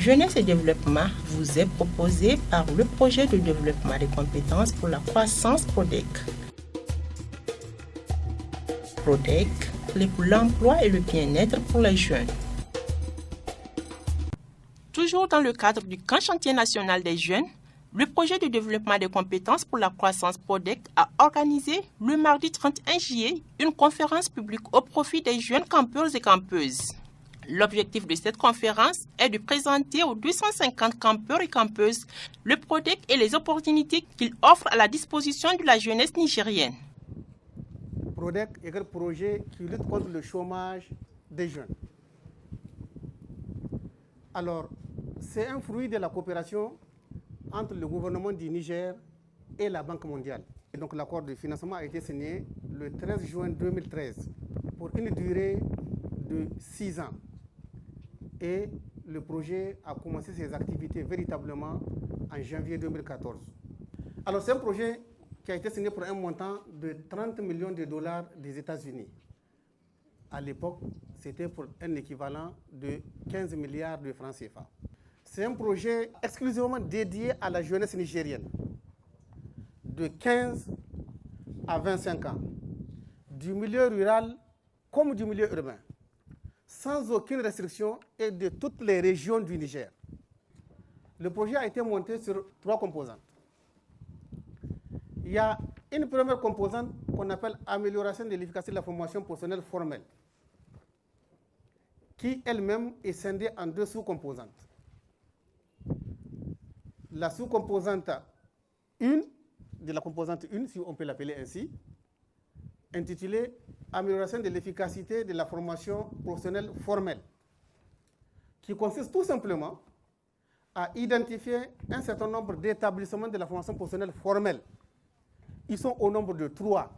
Jeunesse et développement vous est proposé par le projet de développement des compétences pour la croissance PRODEC. PRODEC, clé pour l'emploi et le bien-être pour les jeunes. Toujours dans le cadre du Grand Chantier national des jeunes, le projet de développement des compétences pour la croissance PRODEC a organisé le mardi 31 juillet une conférence publique au profit des jeunes campeurs et campeuses. L'objectif de cette conférence est de présenter aux 250 campeurs et campeuses le PRODEC et les opportunités qu'il offre à la disposition de la jeunesse nigérienne. PRODEC est un projet qui lutte contre le chômage des jeunes. Alors, c'est un fruit de la coopération entre le gouvernement du Niger et la Banque mondiale. Et donc l'accord de financement a été signé le 13 juin 2013 pour une durée de 6 ans. Et le projet a commencé ses activités véritablement en janvier 2014. Alors c'est un projet qui a été signé pour un montant de 30 millions de dollars des États-Unis. À l'époque, c'était pour un équivalent de 15 milliards de francs CFA. C'est un projet exclusivement dédié à la jeunesse nigérienne, de 15 à 25 ans, du milieu rural comme du milieu urbain, sans aucune restriction et de toutes les régions du Niger. Le projet a été monté sur 3 composantes. Il y a une première composante qu'on appelle amélioration de l'efficacité de la formation professionnelle formelle, qui elle-même est scindée en 2 sous-composantes. La sous-composante 1, de la composante 1, si on peut l'appeler ainsi, intitulée amélioration de l'efficacité de la formation professionnelle formelle, qui consiste tout simplement à identifier un certain nombre d'établissements de la formation professionnelle formelle. Ils sont au nombre de 3,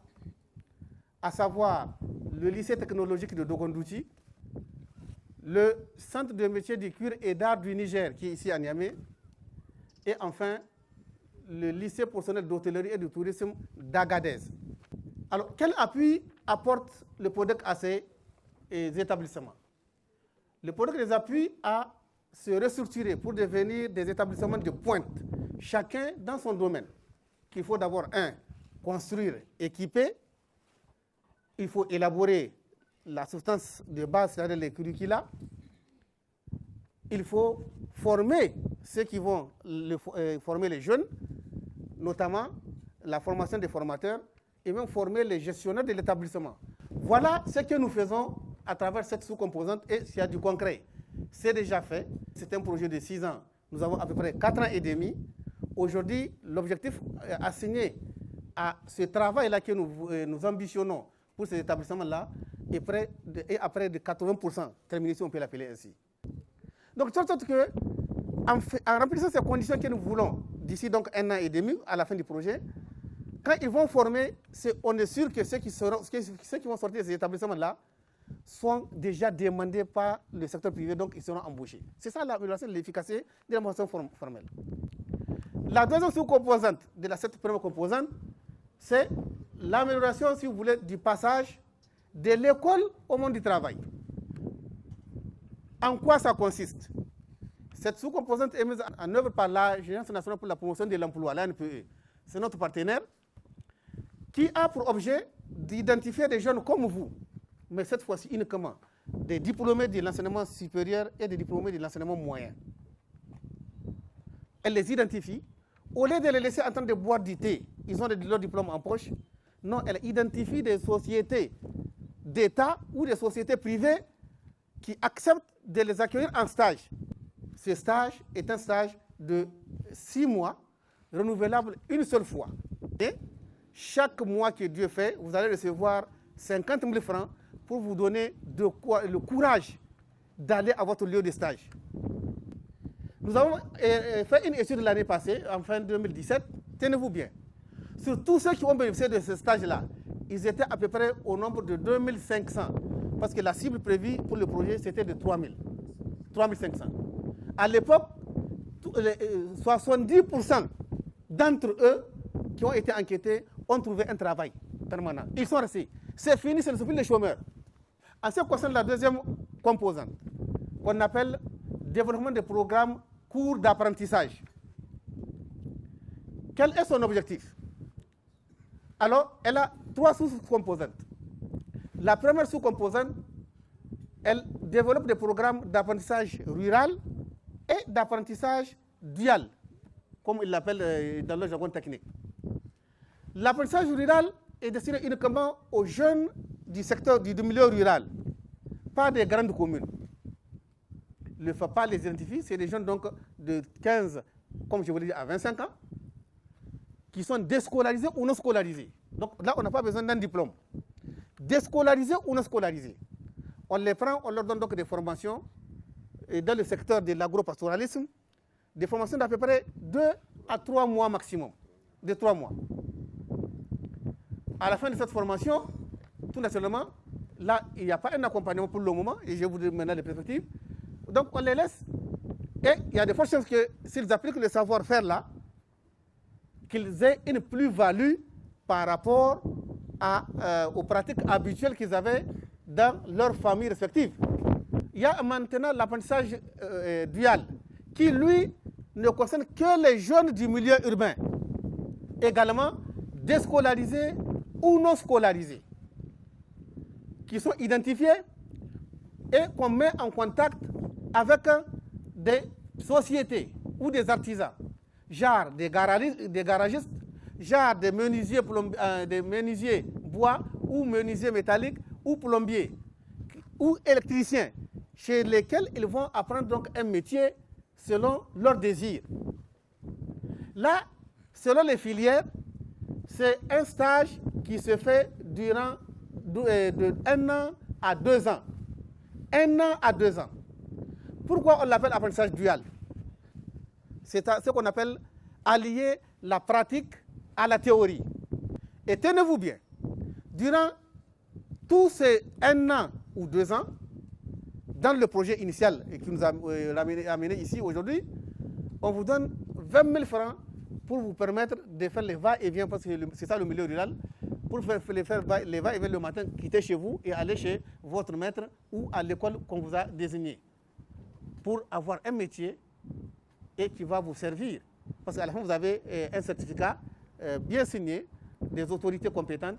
à savoir le lycée technologique de Dogondouti, le centre de métiers du cuir et d'art du Niger, qui est ici à Niamey, et enfin le lycée professionnel d'hôtellerie et de tourisme d'Agadez. Alors, quel appui apporte le PRODEC à ces établissements? Le PRODEC les appuie à se restructurer pour devenir des établissements de pointe, chacun dans son domaine. Qu'il faut d'abord, construire, équiper. Il faut élaborer la substance de base, c'est-à-dire les curricula. Il faut former ceux qui vont former les jeunes, notamment la formation des formateurs, et même former les gestionnaires de l'établissement. Voilà ce que nous faisons à travers cette sous-composante, et s'il y a du concret, c'est déjà fait. C'est un projet de 6 ans. Nous avons à peu près 4 ans et demi. Aujourd'hui, l'objectif assigné à ce travail-là que nous ambitionnons pour ces établissements-là est à près de 80% terminé, si on peut l'appeler ainsi. Donc, de sorte que, en remplissant ces conditions que nous voulons, d'ici donc 1 an et demi, à la fin du projet, quand ils vont former, on est sûr que ceux qui vont sortir de ces établissements-là sont déjà demandés par le secteur privé, donc ils seront embauchés. C'est ça l'amélioration de l'efficacité de la formation formelle. La deuxième sous-composante de cette première composante, c'est l'amélioration, si vous voulez, du passage de l'école au monde du travail. En quoi ça consiste? Cette sous-composante est mise en œuvre par l'Agence nationale pour la promotion de l'emploi, l'ANPE. C'est notre partenaire qui a pour objet d'identifier des jeunes comme vous, mais cette fois-ci uniquement des diplômés de l'enseignement supérieur et des diplômés de l'enseignement moyen. Elle les identifie. Au lieu de les laisser en train de boire du thé, ils ont leur diplôme en poche. Non, elle identifie des sociétés d'État ou des sociétés privées qui acceptent de les accueillir en stage. Ce stage est un stage de 6 mois, renouvelable une seule fois. Et chaque mois que Dieu fait, vous allez recevoir 50 000 francs pour vous donner le courage d'aller à votre lieu de stage. Nous avons fait une étude l'année passée, en fin 2017, tenez-vous bien. Sur tous ceux qui ont bénéficié de ce stage-là, ils étaient à peu près au nombre de 2500, parce que la cible prévue pour le projet, c'était de 3500. À l'époque, 70% d'entre eux qui ont été enquêtés ont trouvé un travail permanent. Ils sont restés. C'est fini, c'est le les chômeurs. En ce qui concerne la deuxième composante, qu'on appelle développement des programmes courts d'apprentissage. Quel est son objectif? Alors, elle a 3 sous-composantes. La première sous-composante, elle développe des programmes d'apprentissage rural et d'apprentissage dual, comme il l'appelle dans le jargon technique. L'apprentissage rural est destiné uniquement aux jeunes du secteur du milieu rural, pas des grandes communes. Le FAPA les identifie, c'est des jeunes donc de 15, comme je vous l'ai dit, à 25 ans, qui sont déscolarisés ou non scolarisés. Donc là, on n'a pas besoin d'un diplôme. Déscolarisés ou non scolarisés. On les prend, on leur donne donc des formations et dans le secteur de l'agropastoralisme, des formations d'à peu près 2 à 3 mois maximum. De 3 mois. À la fin de cette formation, tout naturellement, là, il n'y a pas un accompagnement pour le moment, et je vais vous donner maintenant les perspectives. Donc on les laisse, et il y a de fortes chances que s'ils appliquent le savoir-faire là, qu'ils aient une plus-value par rapport aux pratiques habituelles qu'ils avaient dans leurs familles respectives. Il y a maintenant l'apprentissage dual, qui lui ne concerne que les jeunes du milieu urbain, également déscolarisés ou non scolarisés, qui sont identifiés et qu'on met en contact avec des sociétés ou des artisans, genre des garagistes, genre des menuisiers bois ou menuisiers métalliques ou plombiers ou électriciens, chez lesquels ils vont apprendre donc un métier selon leurs désirs. Là, selon les filières, c'est un stage qui se fait durant de 1 an à 2 ans. 1 an à 2 ans. Pourquoi on l'appelle apprentissage dual? C'est ce qu'on appelle allier la pratique à la théorie. Et tenez-vous bien, durant tous ces 1 an ou 2 ans, dans le projet initial qui nous a amené ici aujourd'hui, on vous donne 20 000 francs pour vous permettre de faire les va-et-vient, parce que c'est ça le milieu rural, pour faire les va-et-vient le matin, quitter chez vous et aller chez votre maître ou à l'école qu'on vous a désigné, pour avoir un métier et qui va vous servir. Parce qu'à la fin, vous avez un certificat bien signé des autorités compétentes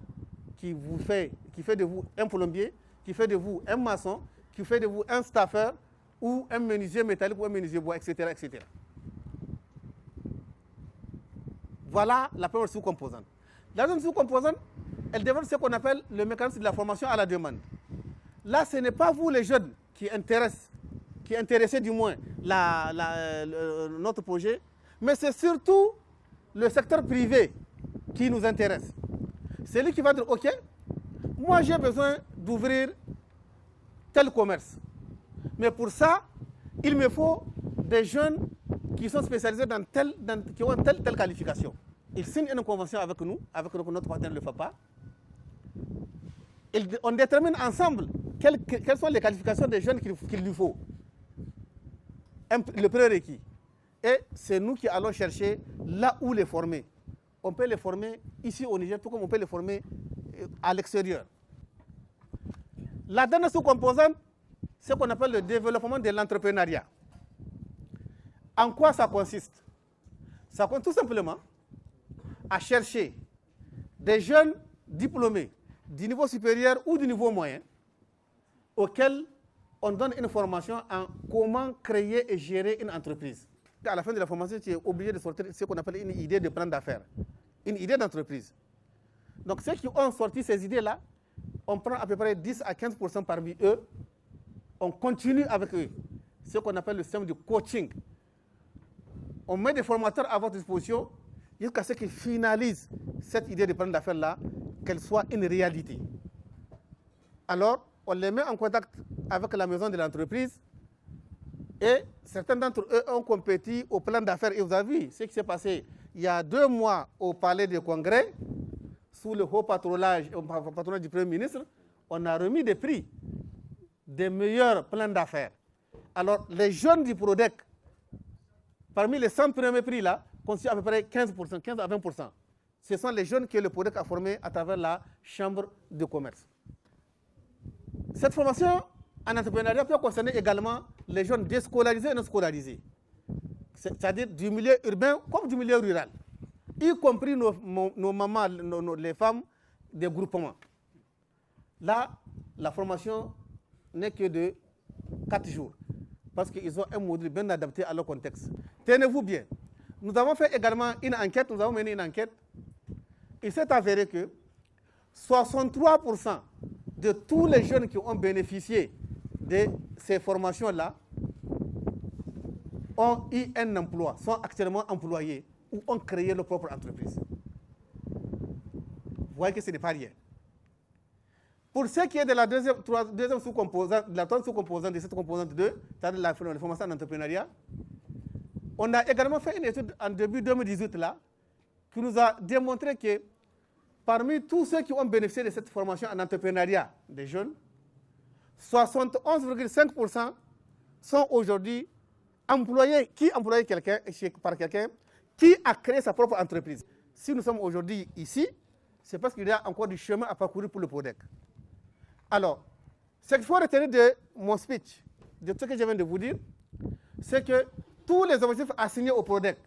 qui fait de vous un plombier, qui fait de vous un maçon, qui fait de vous un staffeur ou un menuisier métallique ou un menuisier bois, etc., etc. Voilà la première sous-composante. La deuxième sous-composante, elle développe ce qu'on appelle le mécanisme de la formation à la demande. Là, ce n'est pas vous les jeunes qui intéressez du moins notre projet, mais c'est surtout le secteur privé qui nous intéresse. C'est lui qui va dire, OK, moi j'ai besoin d'ouvrir tel commerce. Mais pour ça, il me faut des jeunes qui sont spécialisés qui ont telle qualification. Ils signent une convention avec nous, avec notre partenaire le FAPA. On détermine ensemble quelles sont les qualifications des jeunes qu'il lui faut. Le prérequis. Et c'est nous qui allons chercher là où les former. On peut les former ici au Niger, tout comme on peut les former à l'extérieur. La dernière sous-composante, c'est ce qu'on appelle le développement de l'entrepreneuriat. En quoi ça consiste? Ça consiste tout simplement à chercher des jeunes diplômés du niveau supérieur ou du niveau moyen auxquels on donne une formation en comment créer et gérer une entreprise. À la fin de la formation, tu es obligé de sortir ce qu'on appelle une idée de plan d'affaires, une idée d'entreprise. Donc ceux qui ont sorti ces idées-là, on prend à peu près 10 à 15% parmi eux, on continue avec eux. Ce qu'on appelle le système de coaching. On met des formateurs à votre disposition jusqu'à ce qu'ils finalisent cette idée de plan d'affaires-là, qu'elle soit une réalité. Alors, on les met en contact avec la maison de l'entreprise et certains d'entre eux ont compétit au plan d'affaires. Et vous avez vu ce qui s'est passé il y a 2 mois au palais des congrès, sous le haut patronage du Premier ministre, on a remis des prix des meilleurs plans d'affaires. Alors, les jeunes du PRODEC, parmi les 100 premiers prix là, constituent à peu près 15%, 15 à 20%. Ce sont les jeunes que le PRODEC a formés à travers la chambre de commerce. Cette formation en entrepreneuriat peut concerner également les jeunes déscolarisés et non scolarisés. C'est-à-dire du milieu urbain comme du milieu rural, y compris nos mamans, les femmes des groupements. Là, la formation n'est que de 4 jours, parce qu'ils ont un module bien adapté à leur contexte. Tenez-vous bien. Nous avons fait également une enquête, nous avons mené une enquête. Il s'est avéré que 63% de tous les jeunes qui ont bénéficié de ces formations-là ont eu un emploi, sont actuellement employés ou ont créé leur propre entreprise. Vous voyez que ce n'est pas rien. Pour ce qui est de la deuxième sous-composante, de la troisième sous-composante de cette composante 2, c'est-à-dire la formation en entrepreneuriat, on a également fait une étude en début 2018 là, qui nous a démontré que parmi tous ceux qui ont bénéficié de cette formation en entrepreneuriat des jeunes, 71,5% sont aujourd'hui employés, par quelqu'un qui a créé sa propre entreprise. Si nous sommes aujourd'hui ici, c'est parce qu'il y a encore du chemin à parcourir pour le PRODEC. Alors, ce qu'il faut retenir de mon speech, de ce que je viens de vous dire, c'est que tous les objectifs assignés au PRODEC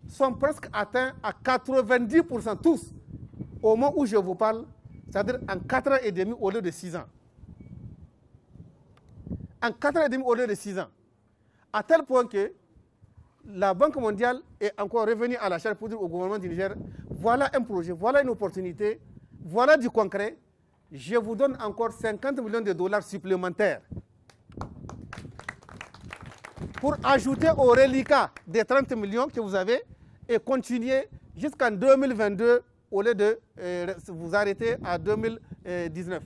sont presque atteints à 90%, tous, au moment où je vous parle, c'est-à-dire en 4 ans et demi au lieu de 6 ans. En 4 ans et demi au lieu de 6 ans. À tel point que la Banque mondiale est encore revenue à la charge pour dire au gouvernement du Niger, voilà un projet, voilà une opportunité, voilà du concret, je vous donne encore 50 millions de dollars supplémentaires pour ajouter au reliquat des 30 millions que vous avez et continuer jusqu'en 2022 au lieu de vous arrêter à 2019.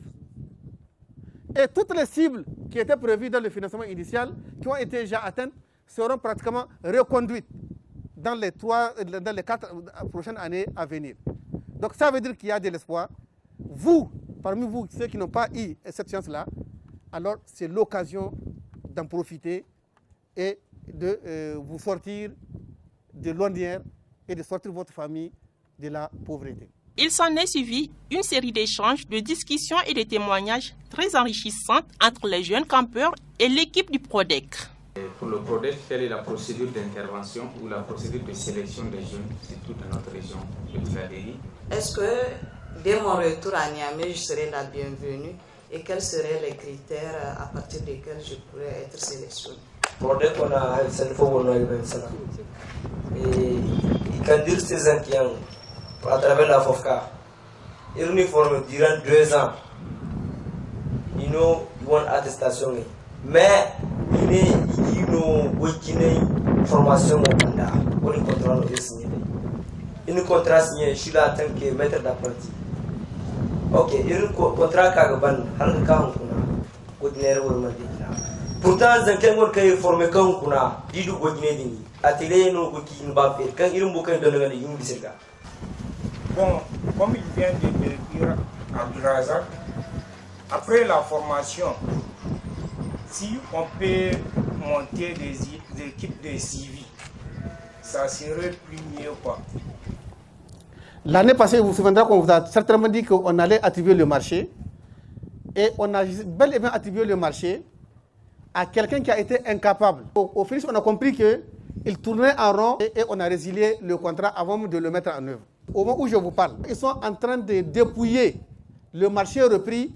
Et toutes les cibles qui étaient prévues dans le financement initial, qui ont été déjà atteintes, seront pratiquement reconduites dans les 4 prochaines années à venir. Donc ça veut dire qu'il y a de l'espoir. Vous, parmi vous, ceux qui n'ont pas eu cette chance-là, alors c'est l'occasion d'en profiter et de vous sortir de l'ornière et de sortir votre famille de la pauvreté. Il s'en est suivi une série d'échanges, de discussions et de témoignages très enrichissantes entre les jeunes campeurs et l'équipe du PRODEC. Pour le PRODEC, quelle est la procédure d'intervention ou la procédure de sélection des jeunes, surtout dans notre région de Tladéri? Est-ce que dès mon retour à Niamey, je serai la bienvenue et quels seraient les critères à partir desquels je pourrais être sélectionné? PRODEC, on a un cerveau, on a eu et il can dire ces gens qui ont à travers la FOFCA, ils nous forment durant 2 ans. Ils ont une attestation. Mais ils ont une formation au Canada. Pour le contrat, nous signé. Une contrat signé, je suis là en tant que maître d'apprenti. Ok, une contrat Kagaban, Halka Kuna, pourtant, dans quel monde qu'il formé quand Kuna, Didou Godinedini, atelier nous qui nous va faire, quand il nous bouquin de la Ligue du Bon, comme il vient de le dire Abdulrazak, après la formation, si on peut monter des équipes de suivi, ça serait plus mieux quoi. L'année passée, vous vous souvenez qu'on vous a certainement dit qu'on allait attribuer le marché. Et on a bel et bien attribué le marché à quelqu'un qui a été incapable. Au finish, on a compris qu'il tournait en rond et on a résilié le contrat avant de le mettre en œuvre. Au moment où je vous parle, ils sont en train de dépouiller le marché repris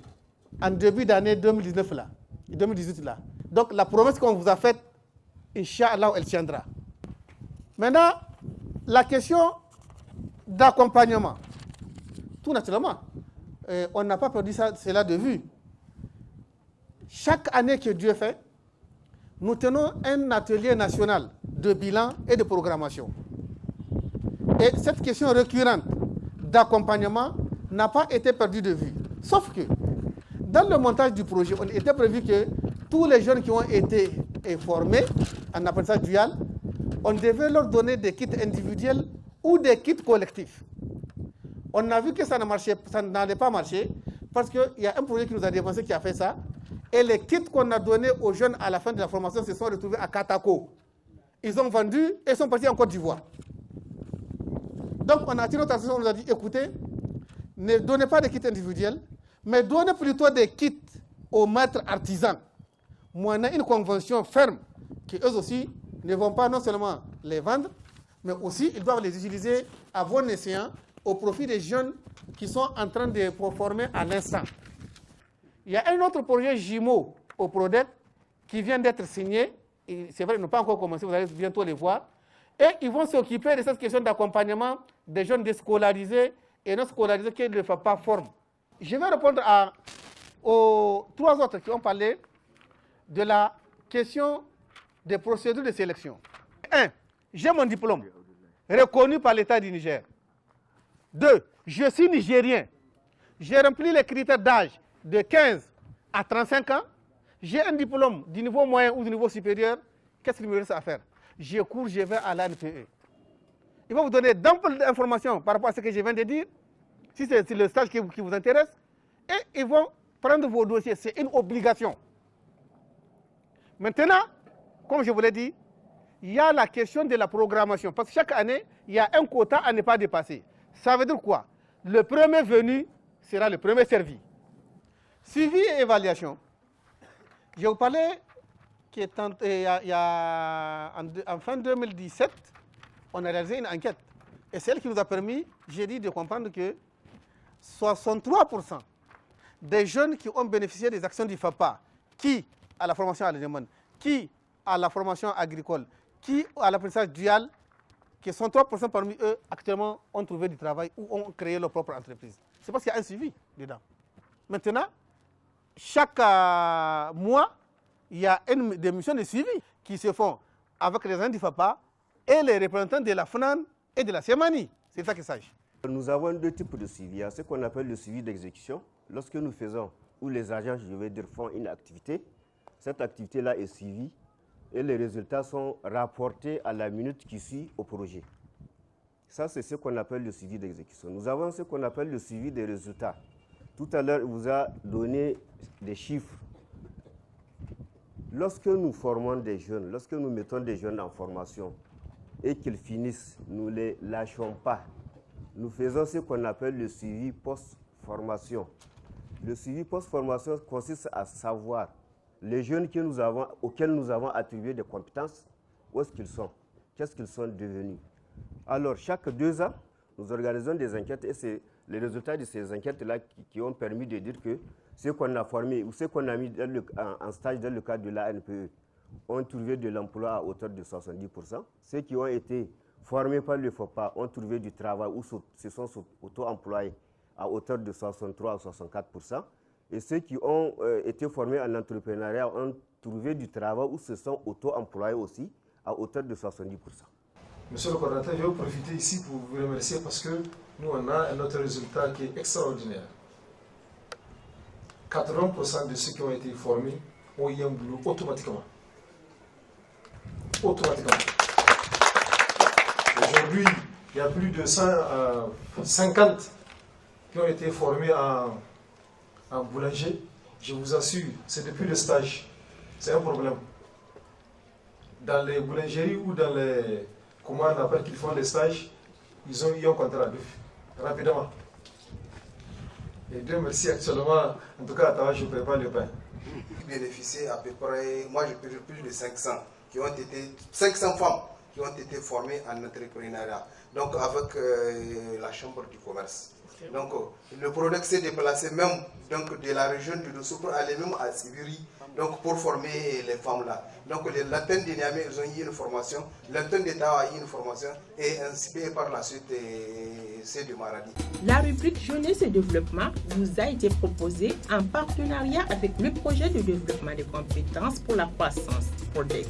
en début d'année 2019 là, 2018 là. Donc la promesse qu'on vous a faite, Inch'Allah, elle tiendra. Maintenant, la question d'accompagnement. Tout naturellement, on n'a pas perdu cela de vue. Chaque année que Dieu fait, nous tenons un atelier national de bilan et de programmation. Et cette question récurrente d'accompagnement n'a pas été perdue de vue. Sauf que, dans le montage du projet, on était prévu que tous les jeunes qui ont été formés en apprentissage dual, on devait leur donner des kits individuels ou des kits collectifs. On a vu que ça n'allait pas marcher parce qu'il y a un projet qui nous a dépensé qui a fait ça. Et les kits qu'on a donnés aux jeunes à la fin de la formation se sont retrouvés à Katako. Ils ont vendu et sont partis en Côte d'Ivoire. Donc on a attiré notre attention, on nous a dit, écoutez, ne donnez pas des kits individuels, mais donnez plutôt des kits aux maîtres artisans, moyennant une convention ferme, qu'eux aussi ne vont pas non seulement les vendre, mais aussi ils doivent les utiliser à bon escient au profit des jeunes qui sont en train de former à l'instant. Il y a un autre projet jumeau au PRODEC qui vient d'être signé. C'est vrai, ils n'ont pas encore commencé, vous allez bientôt les voir. Et ils vont s'occuper de cette question d'accompagnement des jeunes déscolarisés et non scolarisés qui ne font pas forme. Je vais répondre aux 3 autres qui ont parlé de la question des procédures de sélection. 1. J'ai mon diplôme reconnu par l'État du Niger. 2. Je suis nigérien. J'ai rempli les critères d'âge de 15 à 35 ans. J'ai un diplôme du niveau moyen ou du niveau supérieur. Qu'est-ce qu'il me reste à faire? Je cours, je vais à l'ANPE. Il va vous donner d'amples informations par rapport à ce que je viens de dire, si c'est le stage qui vous intéresse, et ils vont prendre vos dossiers. C'est une obligation. Maintenant, comme je vous l'ai dit, il y a la question de la programmation. Parce que chaque année, il y a un quota à ne pas dépasser. Ça veut dire quoi? Le premier venu sera le premier servi. Suivi et évaluation. Je vous parlais qu'en fin 2017, on a réalisé une enquête. Et c'est elle qui nous a permis, j'ai dit, de comprendre que 63% des jeunes qui ont bénéficié des actions du FAPA, qui à la formation à la demande, qui à la formation agricole, qui à l'apprentissage dual, que 63% parmi eux actuellement ont trouvé du travail ou ont créé leur propre entreprise. C'est parce qu'il y a un suivi dedans. Maintenant, chaque mois, il y a des missions de suivi qui se font avec les agents du FAPA et les représentants de la FNAN et de la CEMANI. C'est ça qu'il s'agit. Nous avons 2 types de suivi. Il y a ce qu'on appelle le suivi d'exécution. Lorsque nous faisons, ou les agents, je vais dire, font une activité, cette activité-là est suivie et les résultats sont rapportés à la minute qui suit au projet. Ça, c'est ce qu'on appelle le suivi d'exécution. Nous avons ce qu'on appelle le suivi des résultats. Tout à l'heure, il vous a donné des chiffres. Lorsque nous formons des jeunes, lorsque nous mettons des jeunes en formation et qu'ils finissent, nous ne les lâchons pas. Nous faisons ce qu'on appelle le suivi post-formation. Le suivi post-formation consiste à savoir les jeunes auxquels nous avons attribué des compétences, où est-ce qu'ils sont, qu'est-ce qu'ils sont devenus. Alors, chaque 2 ans, nous organisons des enquêtes et c'est les résultats de ces enquêtes-là qui ont permis de dire que ceux qu'on a formés ou ceux qu'on a mis en stage dans le cadre de l'ANPE ont trouvé de l'emploi à hauteur de 70%. Ceux qui ont été formés par le FOPA ont trouvé du travail ou se sont auto-employés à hauteur de 63 à 64%. Et ceux qui ont été formés en entrepreneuriat ont trouvé du travail ou se sont auto-employés aussi à hauteur de 70%. Monsieur le coordinateur, je vais profiter ici pour vous remercier parce que nous, on a un autre résultat qui est extraordinaire. 80% de ceux qui ont été formés ont eu un boulot automatiquement. Automatiquement. Aujourd'hui, il y a plus de 150 qui ont été formés en boulanger. Je vous assure, c'est depuis le stage. C'est un problème. Dans les boulangeries ou dans les... Comment on appelle qu'ils font les stages, ils ont eu un contrat rapidement. Et Dieu merci, actuellement, en tout cas à Tawa, je prépare le pain. Bénéficier à peu près, moi je peux dire plus de 500 femmes qui ont été formées en entrepreneuriat, donc avec la chambre du commerce. Donc le PRODEC s'est déplacé même donc, de la région du Dosso pour aller même à Sibiri donc, pour former les femmes là. Donc l'antenne de Niamey, ils ont eu une formation, l'antenne de Tawa a eu une formation et ainsi par la suite c'est de Maradi. La rubrique Jeunesse et développement vous a été proposée en partenariat avec le projet de développement des compétences pour la croissance PRODEC.